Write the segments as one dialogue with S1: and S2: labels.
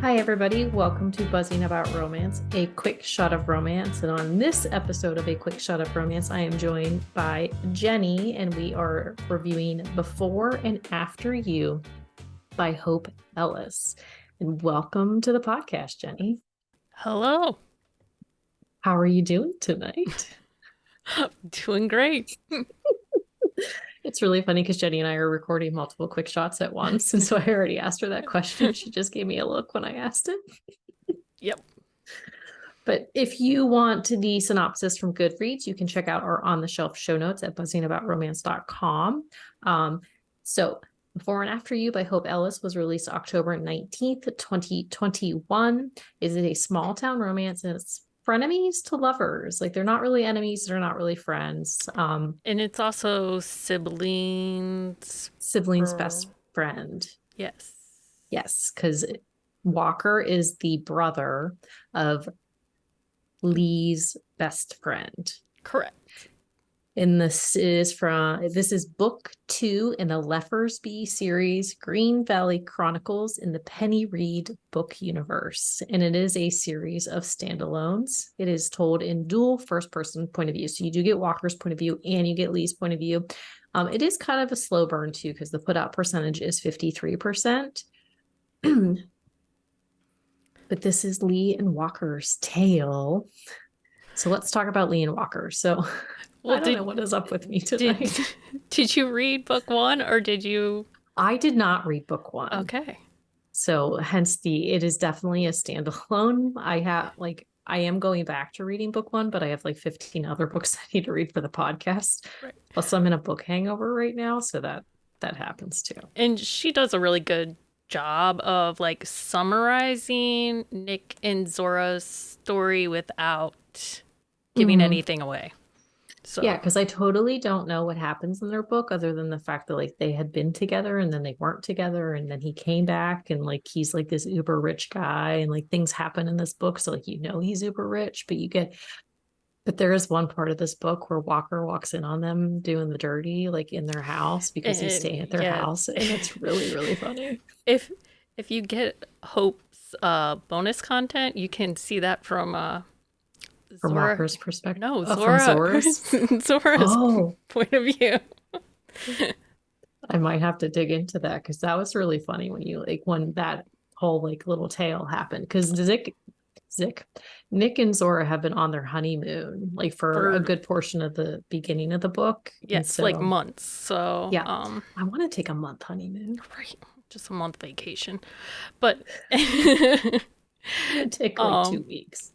S1: Hi, everybody. Welcome to Buzzing About Romance, a quick shot of romance. And on this episode of A Quick Shot of Romance, I am joined by Jenni, and we are reviewing Before and After You by Hope Ellis. And welcome to the podcast, Jenni.
S2: Hello.
S1: How are you doing tonight?
S2: Doing great.
S1: It's really funny because Jenni and I are recording multiple quick shots at once. And so I already asked her that question. She just gave me a look when I asked it.
S2: Yep.
S1: But if you want the synopsis from Goodreads, you can check out our on-the-shelf show notes at buzzingaboуtromance.com. So Before and After You by Hope Ellis was released October 19th, 2021. Is it a small town romance? And it's frenemies to lovers. Like, they're not really enemies, they're not really friends.
S2: And it's also siblings.
S1: Best friend.
S2: Yes.
S1: Yes, because Walker is the brother of Lee's best friend.
S2: Correct.
S1: And this is book 2 in the Leffersbee series, Green Valley Chronicles in the Penny Reed book universe. And it is a series of standalones. It is told in dual first-person point of view. So you do get Walker's point of view and you get Lee's point of view. It is kind of a slow burn too, because the put-out percentage is 53%. But this is Lee and Walker's tale. So let's talk about Lee and Walker. So I don't know what is up with me tonight.
S2: Did you read book 1 or did you?
S1: I did not read book 1.
S2: Okay.
S1: So hence it is definitely a standalone. I am going back to reading book 1, but I have like 15 other books I need to read for the podcast.
S2: Right.
S1: Plus I'm in a book hangover right now. So that happens too.
S2: And she does a really good job of like summarizing Nick and Zora's story without giving anything away. So
S1: yeah, because I totally don't know what happens in their book other than the fact that like they had been together and then they weren't together and then he came back and like he's like this uber rich guy and like things happen in this book. So like he's uber rich, but there is one part of this book where Walker walks in on them doing the dirty like in their house because he's staying at their house, and it's really, really funny.
S2: If you get Hope's bonus content, you can see that from
S1: Walker's perspective.
S2: No,
S1: from Zora's
S2: point of view.
S1: I might have to dig into that because that was really funny when that whole like little tale happened, because Nick and Zora have been on their honeymoon like for a good portion of the beginning of the book.
S2: Yes, so, like months. So
S1: yeah, I want to take a month honeymoon.
S2: Right, just a month vacation, but
S1: take like 2 weeks.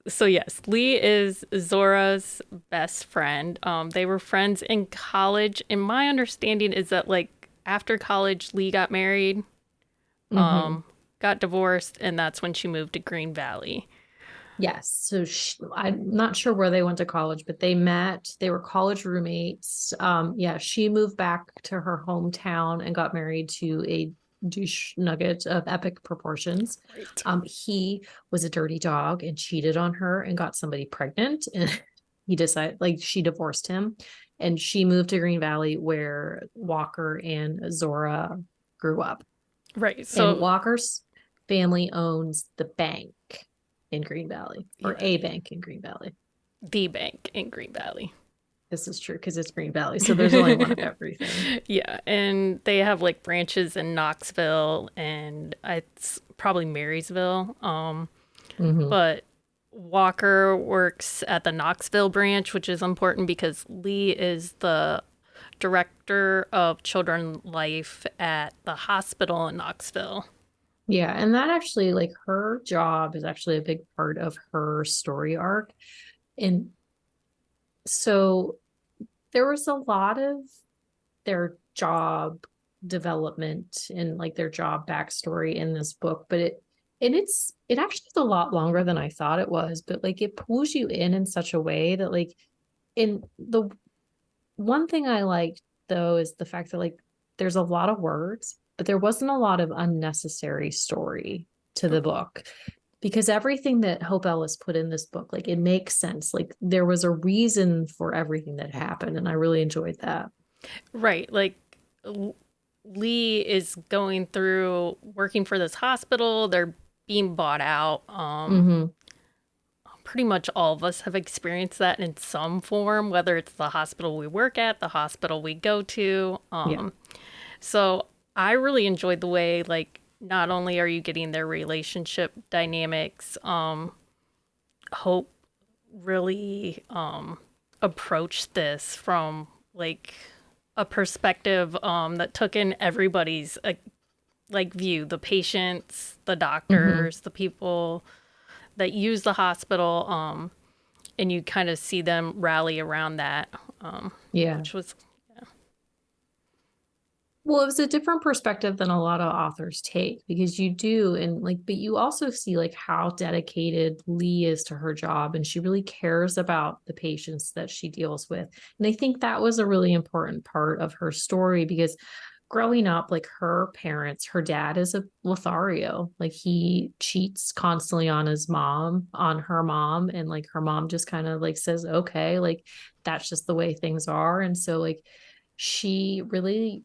S2: So yes, Lee is Zora's best friend. They were friends in college, and my understanding is that like after college, Lee got married, got divorced, and that's when she moved to Green Valley.
S1: Yes. So I'm not sure where they went to college, but they met. They were college roommates. She moved back to her hometown and got married to a douche nugget of epic proportions. Right. He was a dirty dog and cheated on her and got somebody pregnant, and he decided she divorced him, and she moved to Green Valley where Walker and Zora grew up.
S2: Right. So
S1: and Walker's family owns the bank in Green Valley, or a bank in Green Valley.
S2: The bank in Green Valley.
S1: This is true because it's Green Valley, so there's only one of everything.
S2: Yeah, and they have like branches in Knoxville and it's probably Marysville. But Walker works at the Knoxville branch, which is important because Lee is the director of children life at the hospital in Knoxville.
S1: Yeah, and that actually, like, her job is actually a big part of her story arc. And so there was a lot of their job development and like their job backstory in this book, but it actually is a lot longer than I thought it was, but like it pulls you in such a way that like, in the one thing I liked though is the fact that like there's a lot of words, but there wasn't a lot of unnecessary story to the book. Because everything that Hope Ellis put in this book, like, it makes sense. Like, there was a reason for everything that happened, and I really enjoyed that.
S2: Right. Like, Lee is going through working for this hospital. They're being bought out.
S1: Mm-hmm.
S2: Pretty much all of us have experienced that in some form, whether it's the hospital we work at, the hospital we go to.
S1: Yeah.
S2: So I really enjoyed the way, like, not only are you getting their relationship dynamics, Hope really approached this from like a perspective that took in everybody's like view, the patients, the
S1: Mm-hmm.
S2: doctors, the people that use the hospital, and you kind of see them rally around that,
S1: Yeah.
S2: which was
S1: Well, it was a different perspective than a lot of authors take because you do, and like, but you also see like how dedicated Lee is to her job and she really cares about the patients that she deals with. And I think that was a really important part of her story because growing up, like her parents, her dad is a Lothario. Like he cheats constantly on his mom, on her mom, and like her mom just kind of like says, okay, like that's just the way things are. And so, like, she really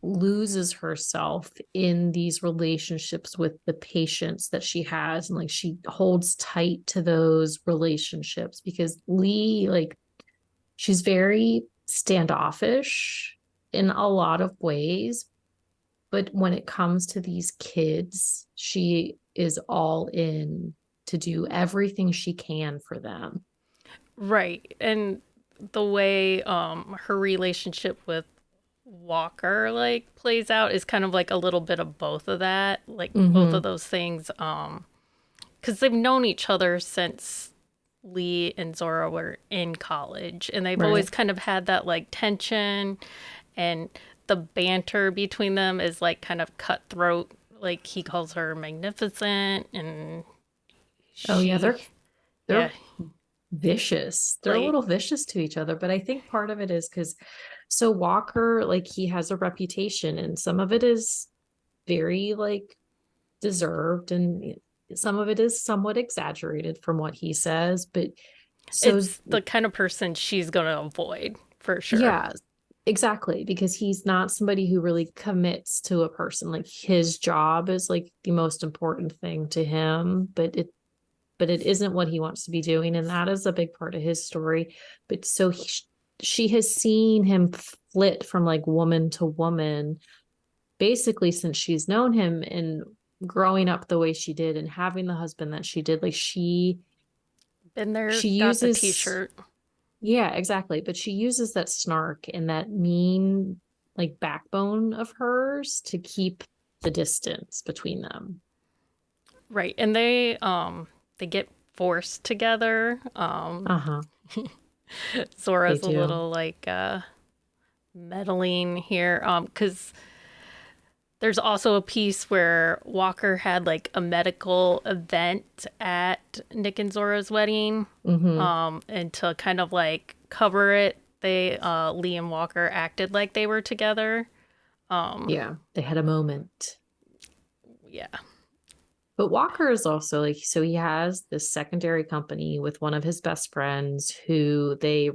S1: loses herself in these relationships with the patients that she has, and like she holds tight to those relationships because Lee, like, she's very standoffish in a lot of ways, but when it comes to these kids, she is all in to do everything she can for them.
S2: right. And the way her relationship with Walker like plays out is kind of like a little bit of both of that, like both of
S1: Mm-hmm.
S2: those things, because they've known each other since Lee and Zora were in college, and they've always
S1: Right.
S2: kind of had that like tension, and the banter between them is like kind of cutthroat. Like he calls her magnificent, and
S1: Oh yeah,
S2: she,
S1: they're
S2: yeah,
S1: vicious. They're a
S2: like
S1: little vicious to each other, but I think part of it is because so Walker, like, he has a reputation, and some of it is very like deserved, and some of it is somewhat exaggerated from what he says. But so,
S2: it's the kind of person she's gonna avoid for sure.
S1: yeah, exactly, because he's not somebody who really commits to a person. Like, his job is like the most important thing to him, but it isn't what he wants to be doing, and that is a big part of his story. But so she has seen him flit from like woman to woman basically since she's known him, and growing up the way she did and having the husband that she did. Like,
S2: Been there,
S1: she
S2: got the
S1: uses,
S2: t-shirt.
S1: yeah, exactly, but she uses that snark and that mean like backbone of hers to keep the distance between them.
S2: Right. And they get forced together.
S1: Uh-huh. They
S2: Zora's a
S1: do.
S2: little like meddling here cuz there's also a piece where Walker had like a medical event at Nick and Zora's wedding,
S1: Mm-hmm.
S2: and to kind of like cover it, they Lee and Walker acted like they were together.
S1: Yeah, they had a moment.
S2: Yeah.
S1: But Walker is also like, so he has this secondary company with one of his best friends who they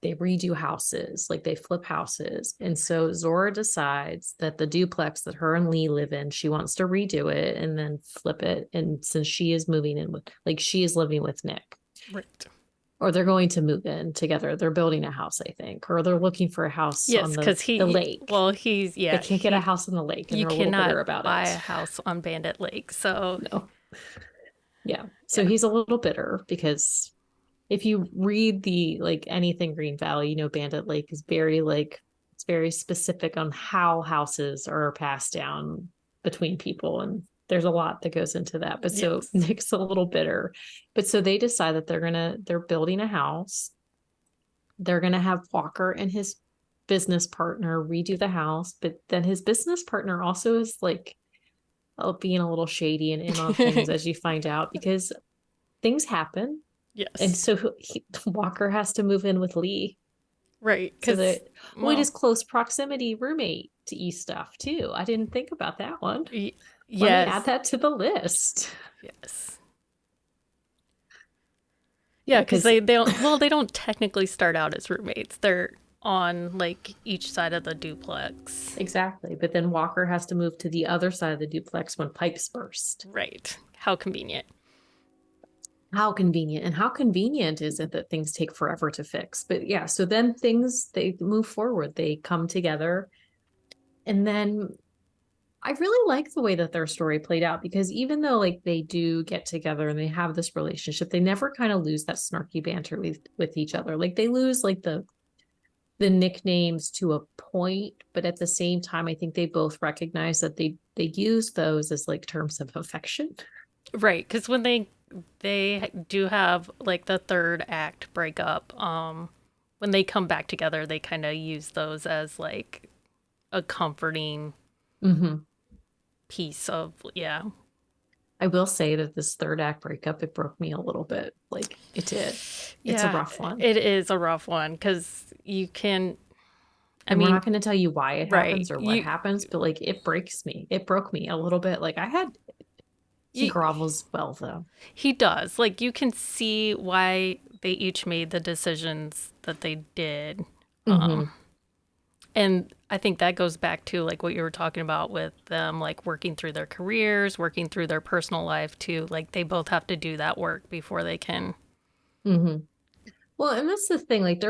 S1: redo houses, like they flip houses. And so Zora decides that the duplex that her and Lee live in, she wants to redo it and then flip it. And since she is moving in with, like, she is living with Nick,
S2: Right.
S1: or they're going to move in together. They're building a house, I think, or they're looking for a house on
S2: Yes, cuz
S1: the
S2: he
S1: lake.
S2: well he's
S1: They
S2: yeah,
S1: can't get a
S2: he
S1: house on the lake and
S2: you
S1: they're a little
S2: cannot
S1: bitter about
S2: buy a
S1: it.
S2: house on Bandit Lake. So,
S1: No. Yeah. So
S2: yeah.
S1: he's a little bitter because if you read the like anything Green Valley, you know, Bandit Lake is very like, it's very specific on how houses are passed down between people. And there's a lot that goes into that. But so
S2: Yes.
S1: Nick's a little bitter. But so they decide that they're building a house. They're gonna have Walker and his business partner redo the house. But then his business partner also is like, being a little shady and in on things, as you find out, because things happen. And
S2: Yes.
S1: so Walker has to move in with Lee.
S2: Right,
S1: So
S2: cuz
S1: that, well, it
S2: well,
S1: is close proximity roommate to E stuff too. I didn't think about that one.
S2: y-
S1: Let me add
S2: yes.
S1: that to the list.
S2: Yes. Yeah,
S1: Yeah,
S2: because
S1: because
S2: they don't well they don't technically start out as roommates. They're on like each side of the duplex.
S1: Exactly. But then Walker has to move to the other side of the duplex when pipes burst.
S2: Right. How convenient.
S1: How convenient. And how convenient is it that things take forever to fix? But yeah, so then things, they move forward, they come together. And then I really like the way that their story played out, because even though like they do get together and they have this relationship, they never kind of lose that snarky banter with each other. Like they lose like the nicknames to a point, but at the same time, I think they both recognize that they use those as like terms of affection.
S2: Right, because when they do have like the third act breakup, when they come back together, they kind of use those as like a comforting
S1: Mm-hmm.
S2: piece of, yeah.
S1: I will say that this third act breakup, it broke me a little bit. Like it did. It's a
S2: Yeah,
S1: rough one.
S2: it is a rough one because you can, I
S1: And we're
S2: mean,
S1: not going to tell you why it
S2: right,
S1: happens or what happens, but like it breaks me. It broke me a little bit. Like he
S2: you,
S1: grovels well though.
S2: he does. Like you can see why they each made the decisions that they did.
S1: Mm-hmm.
S2: And I think that goes back to like what you were talking about with them, like working through their careers, working through their personal life too. Like they both have to do that work before they can.
S1: Mm-hmm. Well, and that's the thing. Like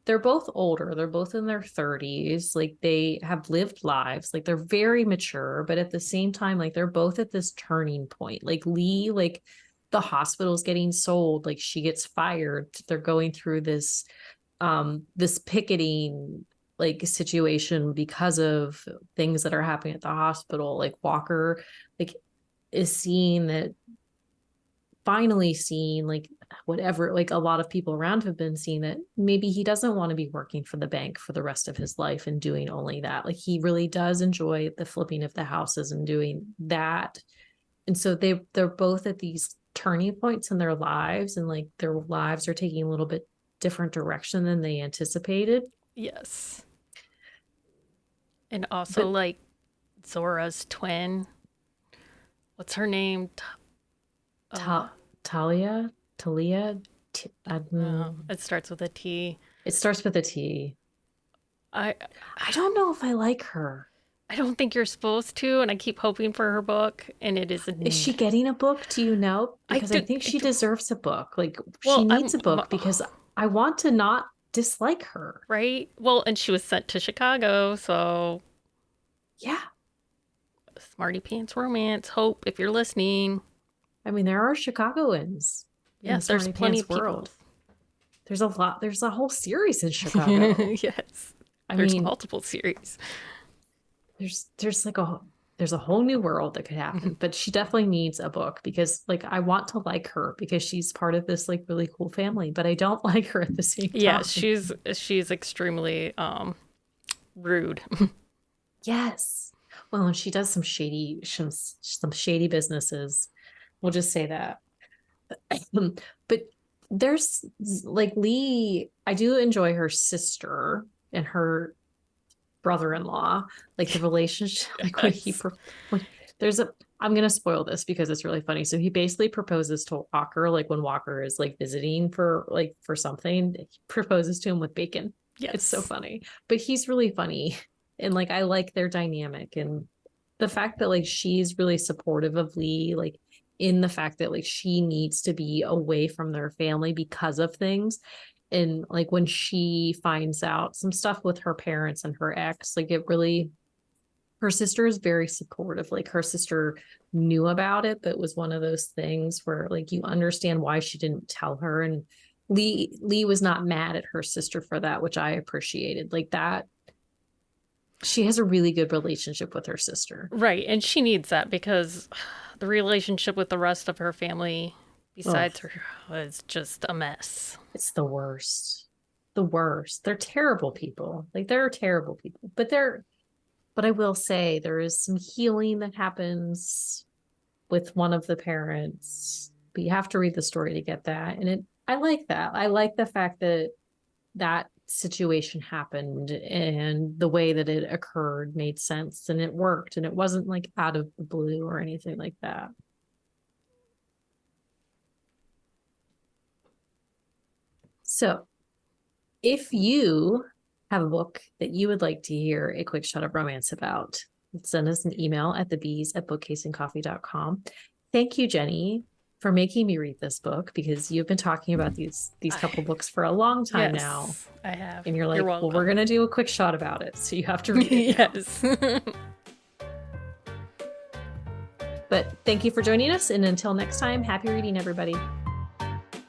S1: they're both older. They're both in their 30s. Like they have lived lives. Like they're very mature, but at the same time, like they're both at this turning point. Like Lee, like the hospital's getting sold, like she gets fired. They're going through this picketing like situation because of things that are happening at the hospital. Like Walker like is seeing that, finally seeing like whatever, like a lot of people around have been seeing, that maybe he doesn't want to be working for the bank for the rest of his life and doing only that. Like he really does enjoy the flipping of the houses and doing that. And so they're both at these turning points in their lives, and like their lives are taking a little bit different direction than they anticipated.
S2: Yes. And also
S1: But
S2: like Zora's twin. What's her name? Uh,
S1: Talia, Talia,
S2: it starts with a T.
S1: it starts with a T.
S2: I
S1: I don't know if I like her.
S2: I don't think you're supposed to, and I keep hoping for her book, and it is.
S1: Is she getting a book? Do you know?
S2: I
S1: Because I
S2: do.
S1: think she deserves a book. Like she
S2: Well,
S1: needs a book, because I want to not dislike her.
S2: right. Well, and she was sent to Chicago, so
S1: Yeah.
S2: Smartypants romance. Hope if you're listening.
S1: I mean, there are Chicagoans in the
S2: Yes, there's plenty
S1: Smartypants
S2: of people.
S1: world. There's a lot. There's a whole series in Chicago.
S2: Yes,
S1: I
S2: there's
S1: mean,
S2: multiple series.
S1: there's like there's a whole new world that could happen, but she definitely needs a book, because like I want to like her because she's part of this like really cool family, but I don't like her at the same
S2: Yeah,
S1: time.
S2: she's extremely rude.
S1: Yes. Well, and she does some shady businesses. We'll just say that. But there's like Lee, I do enjoy her sister and her brother-in-law, like the relationship, like
S2: Yes.
S1: when there's a, I'm gonna spoil this because it's really funny. So he basically proposes to Walker, like when Walker is like visiting for something, he proposes to him with bacon. It's so
S2: Yes.
S1: funny. But he's really funny. And like I like their dynamic, and the fact that like she's really supportive of Lee, like in the fact that like she needs to be away from their family because of things. And like when she finds out some stuff with her parents and her ex, like it really, her sister is very supportive. Like her sister knew about it, but it was one of those things where like you understand why she didn't tell her. And Lee was not mad at her sister for that, which I appreciated. Like that, she has a really good relationship with her sister.
S2: Right, and she needs that because the relationship with the rest of her family
S1: Oh,
S2: besides her was just a mess.
S1: it's the worst. The worst. They're terrible people. Like they're terrible people. But I will say there is some healing that happens with one of the parents. But you have to read the story to get that. And I like that. I like the fact that that situation happened and the way that it occurred made sense and it worked, and it wasn't like out of the blue or anything like that. So if you have a book that you would like to hear a quick shot of romance about, send us an email at thebees@bookcaseandcoffee.com. Thank you, Jenni, for making me read this book, because you've been talking about these couple books for a long time now.
S2: I have.
S1: And you're like, well, we're going to do a quick shot about it, so you have to read it.
S2: Yes.
S1: But thank you for joining us, and until next time, happy reading, everybody.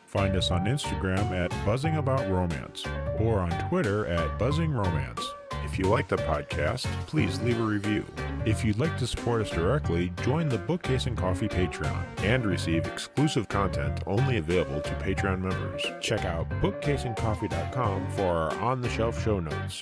S3: Find us on Instagram at BuzzingAboutRomance or on Twitter at BuzzingRomance. If you like the podcast, please leave a review. If you'd like to support us directly, join the Bookcase and Coffee Patreon and receive exclusive content only available to Patreon members. Check out bookcaseandcoffee.com for our on-the-shelf show notes.